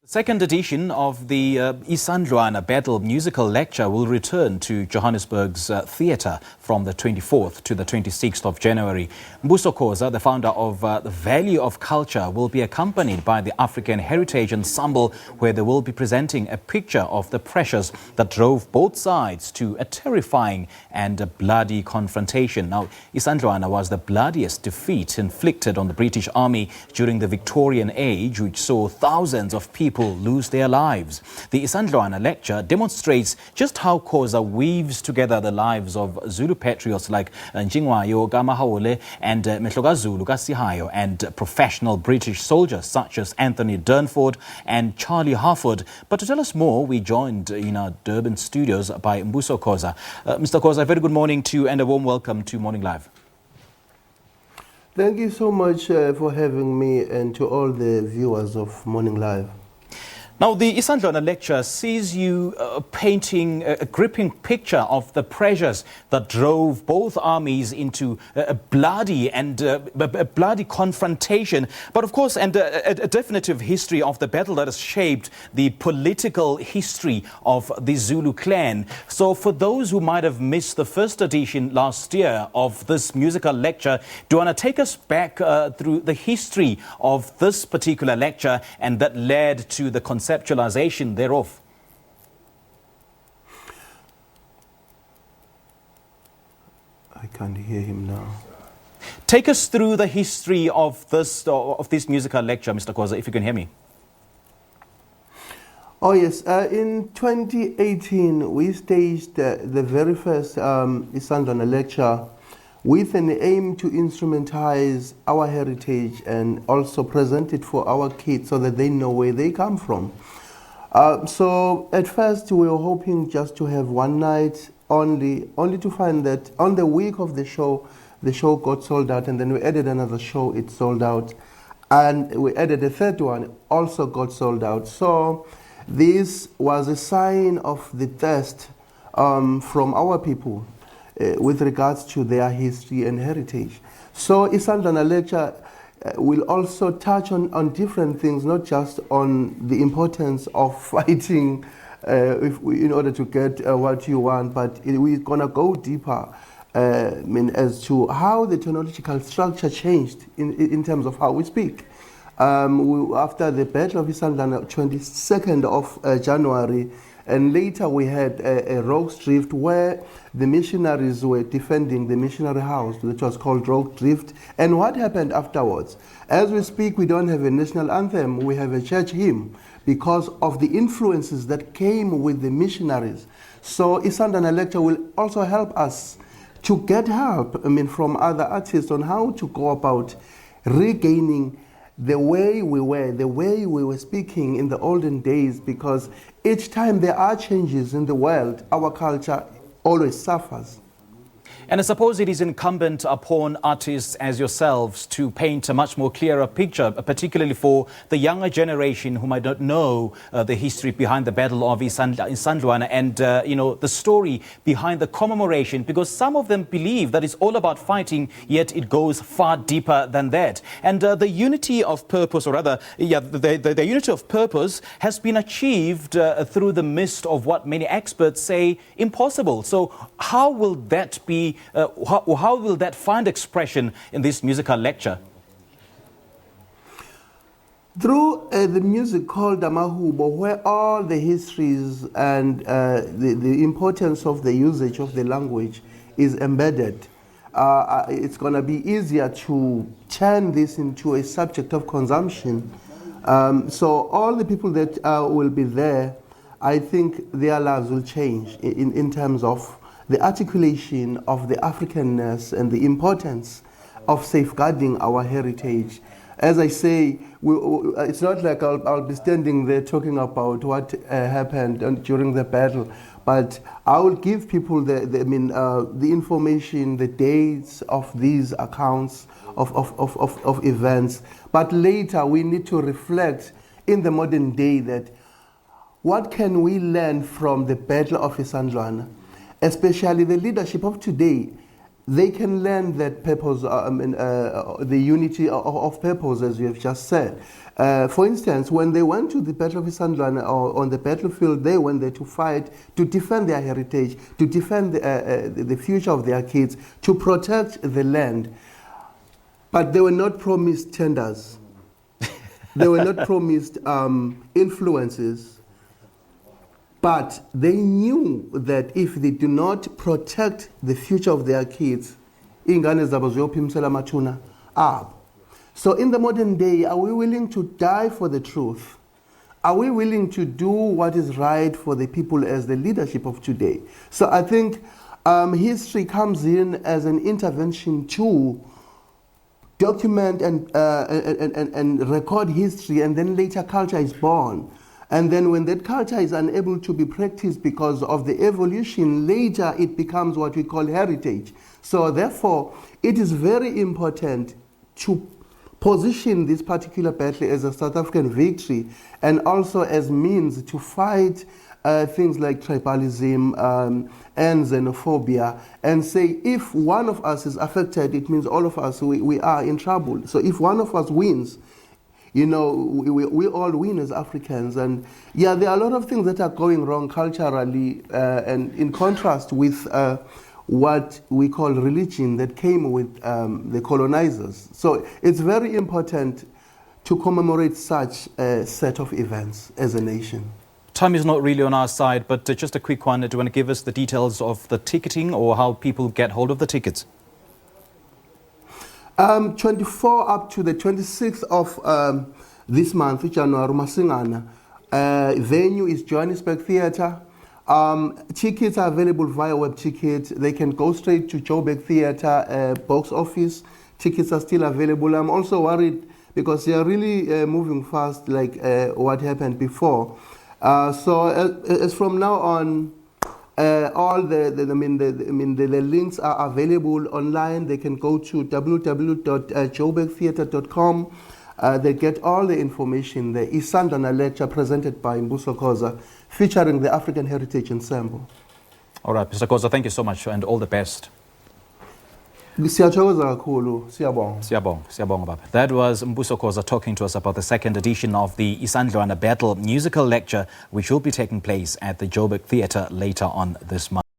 The second edition of the Isandlwana Battle Musical Lecture will return to Johannesburg's Theatre from the 24th to the 26th of January. Mbuso Khoza, the founder of the Value of Culture, will be accompanied by the Afrikan Heritage Ensemble, where they will be presenting a picture of the pressures that drove both sides to a terrifying and a bloody confrontation. Now, Isandlwana was the bloodiest defeat inflicted on the British Army during the Victorian age, which saw thousands of people lose their lives. The Isandlwana lecture demonstrates just how Khoza weaves together the lives of Zulu patriots like Ntshingwayo, Mahole and Mehlokazulu, Sihayo, and professional British soldiers such as Dunrnford and Harford. But to tell us more, we joined in our Durban studios by Mbuso Khoza. Mr. Khoza, a very good morning to you and a warm welcome to Morning Live. Thank you so much for having me, and to all the viewers of Morning Live. Now, the Isandlwana lecture sees you painting a gripping picture of the pressures that drove both armies into a bloody confrontation, but of course, and a definitive history of the battle that has shaped the political history of the Zulu clan. So for those who might have missed the first edition last year of this musical lecture, do you want to take us back through the history of this particular lecture and that led to the conceptualization thereof? I can't hear him now. Take us through the history of this musical lecture, Mr. Khoza, if you can hear me. Oh yes, in 2018 we staged the very first Isandlwana lecture with an aim to instrumentize our heritage and also present it for our kids so that they know where they come from. So at first we were hoping just to have one night only to find that on the week of the show got sold out, and then we added another show, it sold out, and we added a third one, also got sold out. So this was a sign of the thirst from our people with regards to their history and heritage. So Isandlwana lecture will also touch on different things, not just on the importance of fighting in order to get what you want, but we're going to go deeper as to how the technological structure changed in terms of how we speak. After the Battle of Isandlwana, 22nd of January, and later we had a Rogue's Drift where the missionaries were defending the missionary house, which was called Rogue's Drift. And what happened afterwards? As we speak, we don't have a national anthem, we have a church hymn because of the influences that came with the missionaries. So Isandlwana lecture will also help us to get help, from other artists on how to go about regaining the way we were speaking in the olden days, because each time there are changes in the world, our culture always suffers. And I suppose it is incumbent upon artists as yourselves to paint a much more clearer picture, particularly for the younger generation who might not know the history behind the Battle of Isandlwana and the story behind the commemoration, because some of them believe that it's all about fighting, yet it goes far deeper than that. And the unity of purpose, or rather, the unity of purpose has been achieved through the midst of what many experts say impossible. So how will that be? How will that find expression in this musical lecture? Through the music called Amahubo, where all the histories and the importance of the usage of the language is embedded, it's going to be easier to turn this into a subject of consumption. So all the people that will be there, I think their lives will change in terms of the articulation of the Africanness and the importance of safeguarding our heritage. As I say, it's not like I'll be standing there talking about what happened during the battle, but I will give people the information, the dates of these accounts of events. But later we need to reflect in the modern day that what can we learn from the Battle of Isandlwana? Especially the leadership of today they can learn that purpose, the unity of purpose, as you have just said. For instance, when they went to the Battle of Isandlwana or on the battlefield, they went there to fight, to defend their heritage, to defend the future of their kids, to protect the land. But they were not promised tenders. They were not promised influences. But they knew that if they do not protect the future of their kids, ingane zabo ziyophimisela amathuna abo. So in the modern day, are we willing to die for the truth? Are we willing to do what is right for the people as the leadership of today? So I think history comes in as an intervention to document and record history, and then later culture is born. And then when that culture is unable to be practiced because of the evolution, later it becomes what we call heritage. So therefore, it is very important to position this particular battle as a South African victory, and also as means to fight things like tribalism and xenophobia, and say if one of us is affected, it means all of us, we are in trouble. So if one of us wins, you know, we all win as Africans. And yeah, there are a lot of things that are going wrong culturally, and in contrast with what we call religion that came with the colonizers. So it's very important to commemorate such a set of events as a nation. Time is not really on our side, but just a quick one. Do you want to give us the details of the ticketing or how people get hold of the tickets? 24 up to the 26th of this month, January, Masingana. Venue is Johannesburg Theatre. Tickets are available via web tickets. They can go straight to Joburg Theatre box office. Tickets are still available. I'm also worried because they are really moving fast, like what happened before. So as from now on, all the links are available online. They can go to www.joburgtheatre.com. They get all the information. The Isandlwana lecture presented by Mbuso Khoza, featuring the Afrikan Heritage Ensemble. All right, Mr. Khoza, thank you so much and all the best. Siyabonga, Baba. That was Mbuso Khoza talking to us about the second edition of the Isandlwana Battle Musical Lecture, which will be taking place at the Joburg Theatre later on this month.